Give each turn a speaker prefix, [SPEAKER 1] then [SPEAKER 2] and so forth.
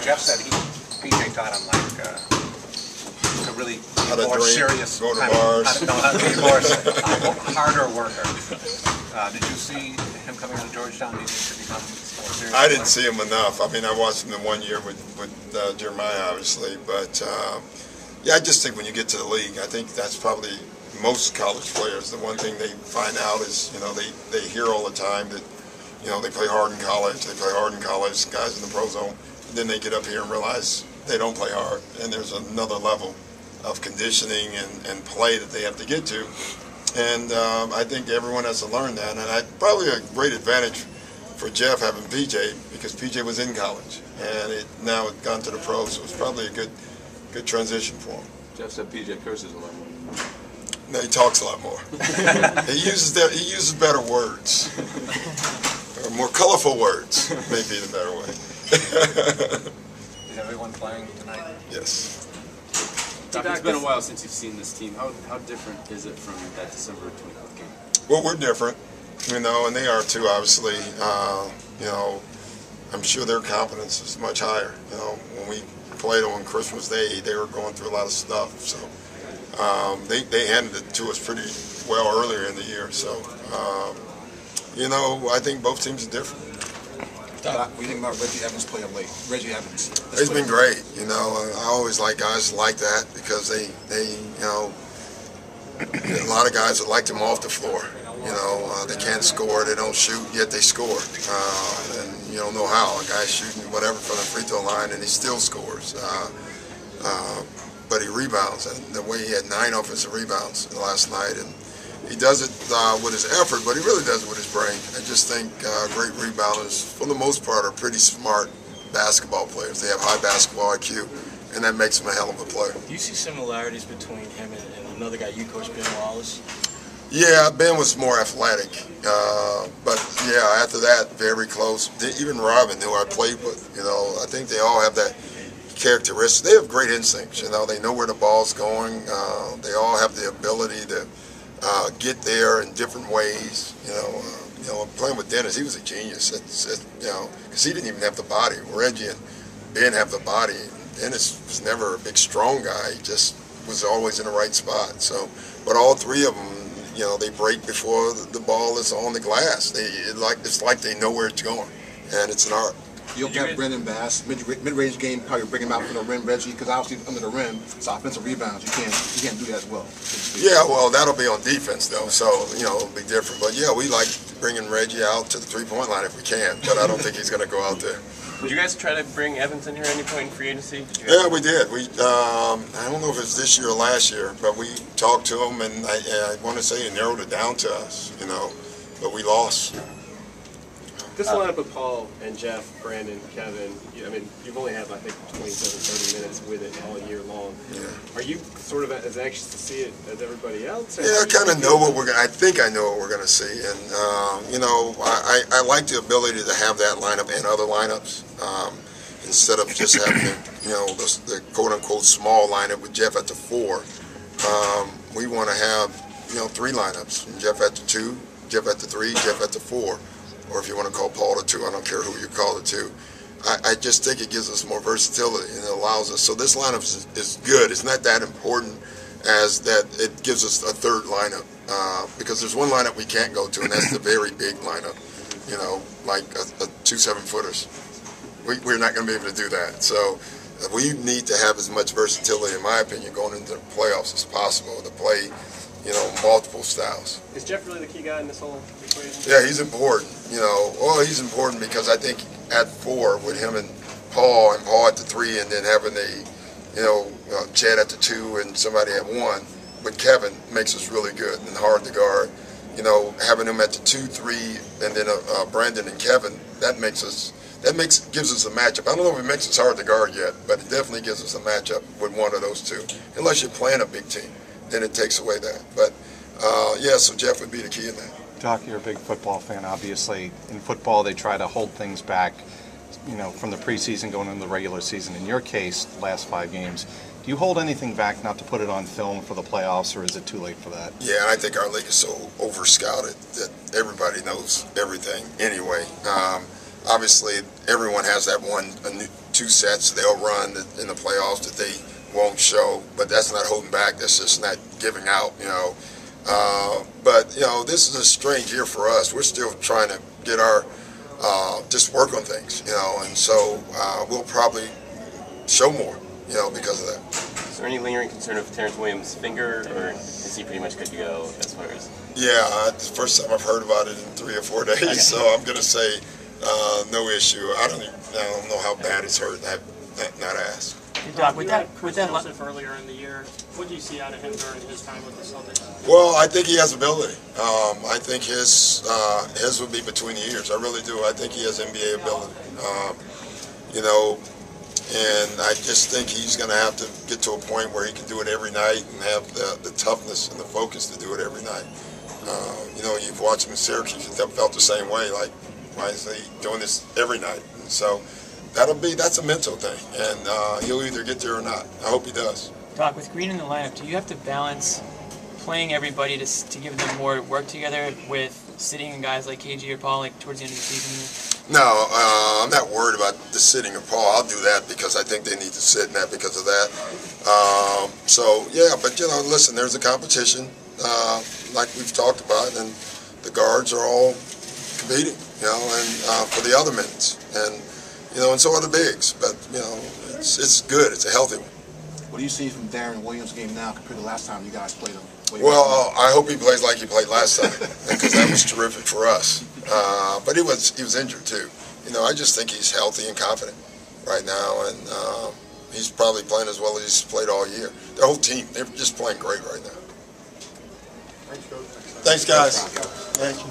[SPEAKER 1] Jeff said PJ taught him like to really be more serious.
[SPEAKER 2] Go to bars.
[SPEAKER 1] How to be more harder worker. Did you see him coming out of Georgetown? Do you think to become more serious?
[SPEAKER 2] I didn't see him enough. I mean, I watched him in 1 year with Jeremiah, obviously, but yeah, I just think when you get to the league, I think that's probably most college players. The one thing they find out is, you know, they hear all the time that, you know, they play hard in college. They play hard in college. Guys in the pro zone. And then they get up here and realize they don't play hard, and there's another level of conditioning and play that they have to get to. And I think everyone has to learn that. And probably a great advantage for Jeff having PJ, because PJ was in college and now it's gone to the pros, so it's probably a good transition for him.
[SPEAKER 3] Jeff said PJ curses a lot more.
[SPEAKER 2] No, he talks a lot more. He uses better words, or more colorful words, may be the better way.
[SPEAKER 1] Is everyone playing tonight?
[SPEAKER 2] Yes.
[SPEAKER 3] It's been a while since you've seen this team. How different is it from that December 25th game?
[SPEAKER 2] Well, we're different, you know, and they are too, obviously. You know, I'm sure their confidence is much higher. You know, when we played on Christmas Day, they were going through a lot of stuff. So they handed it to us pretty well earlier in the year. So, you know, I think both teams are different.
[SPEAKER 4] What do you think about Reggie Evans playing late? Reggie Evans.
[SPEAKER 2] He's been great. You know, I always like guys like that because they you know, a lot of guys that liked him off the floor. You know, they can't score, they don't shoot, yet they score. And you don't know how. A guy's shooting whatever from the free throw line and he still scores. But he rebounds, and the way he had 9 offensive rebounds last night, and he does it with his effort, but he really does it with his brain. I just think great rebounders, for the most part, are pretty smart basketball players. They have high basketball IQ, and that makes them a hell of a player.
[SPEAKER 5] Do you see similarities between him and another guy you coached, Ben Wallace?
[SPEAKER 2] Yeah, Ben was more athletic, but yeah, after that, very close. Even Robin, who I played with, you know, I think they all have that characteristic. They have great instincts, you know. They know where the ball's going. They all have the ability to get there in different ways. You know, playing with Dennis, he was a genius. You know, because he didn't even have the body. Reggie and Ben have the body. Dennis was never a big, strong guy. He just was always in the right spot. So, but all three of them, you know, they break before the ball is on the glass. It's like they know where it's going, and it's an art.
[SPEAKER 4] You'll have Brendan Bass, mid-range game, how you bring him out from the rim, Reggie, because obviously under the rim, it's offensive rebounds. You can't do that as well.
[SPEAKER 2] Yeah, well, that'll be on defense though, so you know it'll be different. But yeah, we like bringing Reggie out to the three-point line if we can, but I don't think he's going to go out there.
[SPEAKER 6] Did you guys try to bring Evans in here at any point in free agency?
[SPEAKER 2] Yeah, we did. I don't know if it was this year or last year, but we talked to him, and I want to say he narrowed it down to us, you know, but we lost.
[SPEAKER 6] This lineup of Paul and Jeff, Brandon, Kevin, I mean, you've only had, I think, 27, 30 minutes with it all year long.
[SPEAKER 2] Yeah.
[SPEAKER 6] Are you sort of as anxious to see it as everybody else?
[SPEAKER 2] Yeah, I kind of know what I think I know what we're going to see. And, you know, I like the ability to have that lineup and other lineups instead of just having, you know, the quote-unquote small lineup with Jeff at the 4. We want to have, you know, 3 lineups. Jeff at the 2, Jeff at the 3, Jeff at the 4. Or if you want to call Paul the 2, I don't care who you call the 2. I just think it gives us more versatility and it allows us. So this lineup is good. It's not that important as that it gives us a third lineup because there's one lineup we can't go to, and that's the very big lineup. You know, like 2 7-footers. We're not going to be able to do that. So we need to have as much versatility, in my opinion, going into the playoffs as possible to play, you know, multiple styles.
[SPEAKER 6] Is Jeff really the key guy in this whole equation?
[SPEAKER 2] Yeah, he's important. You know, well, he's important because I think at 4 with him and Paul at the 3, and then having you know, Chad at the 2 and somebody at 1 with Kevin makes us really good and hard to guard. You know, having him at the 2, 3, and then Brandon and Kevin, gives us a matchup. I don't know if it makes us hard to guard yet, but it definitely gives us a matchup with one of those 2. Unless you're playing a big team, then it takes away that. But yeah, so Jeff would be the key in that.
[SPEAKER 7] Doc, you're a big football fan, obviously. In football, they try to hold things back, you know, from the preseason going into the regular season. In your case, the last 5 games, do you hold anything back not to put it on film for the playoffs, or is it too late for that?
[SPEAKER 2] Yeah, I think our league is so over-scouted that everybody knows everything anyway. obviously everyone has that two sets they'll run in the playoffs that they won't show, but that's not holding back. That's just not giving out, you know. But you know, this is a strange year for us. We're still trying to get our just work on things, you know, and so we'll probably show more, you know, because of that.
[SPEAKER 8] Is there any lingering concern of Terrence Williams' finger, or is he pretty much good to go as far as?
[SPEAKER 2] Yeah, it's the first time I've heard about it in 3 or 4 days, okay. So I'm going to say no issue. I don't know how bad it's hurt. I've not asked.
[SPEAKER 9] Doc, with that
[SPEAKER 10] Joseph earlier in the year, what do you see out of him during his time with the Celtics?
[SPEAKER 2] Well, I think he has ability. I think his would be between the ears. I really do. I think he has NBA ability. You know, and I just think he's going to have to get to a point where he can do it every night and have the toughness and the focus to do it every night. You know, you've watched him in Syracuse. He felt the same way. Like, why is he doing this every night? And so that's a mental thing, and he'll either get there or not. I hope he does.
[SPEAKER 9] Doc, with Green in the lineup, do you have to balance playing everybody to give them more work together with sitting guys like KG or Paul like towards the end of the season?
[SPEAKER 2] No, I'm not worried about the sitting of Paul. I'll do that because I think they need to sit, not because of that. So yeah, but you know, listen, there's a competition like we've talked about, and the guards are all competing, you know, and for the other minutes, and you know, and so are the bigs. But you know, it's good. It's a healthy one.
[SPEAKER 4] What do you see from Darren Williams' game now compared to last time you guys played him?
[SPEAKER 2] Well, I hope he plays like he played last time, because that was terrific for us. But he was injured too. You know, I just think he's healthy and confident right now, and he's probably playing as well as he's played all year. The whole team, they're just playing great right now. Thanks, guys. Thank you.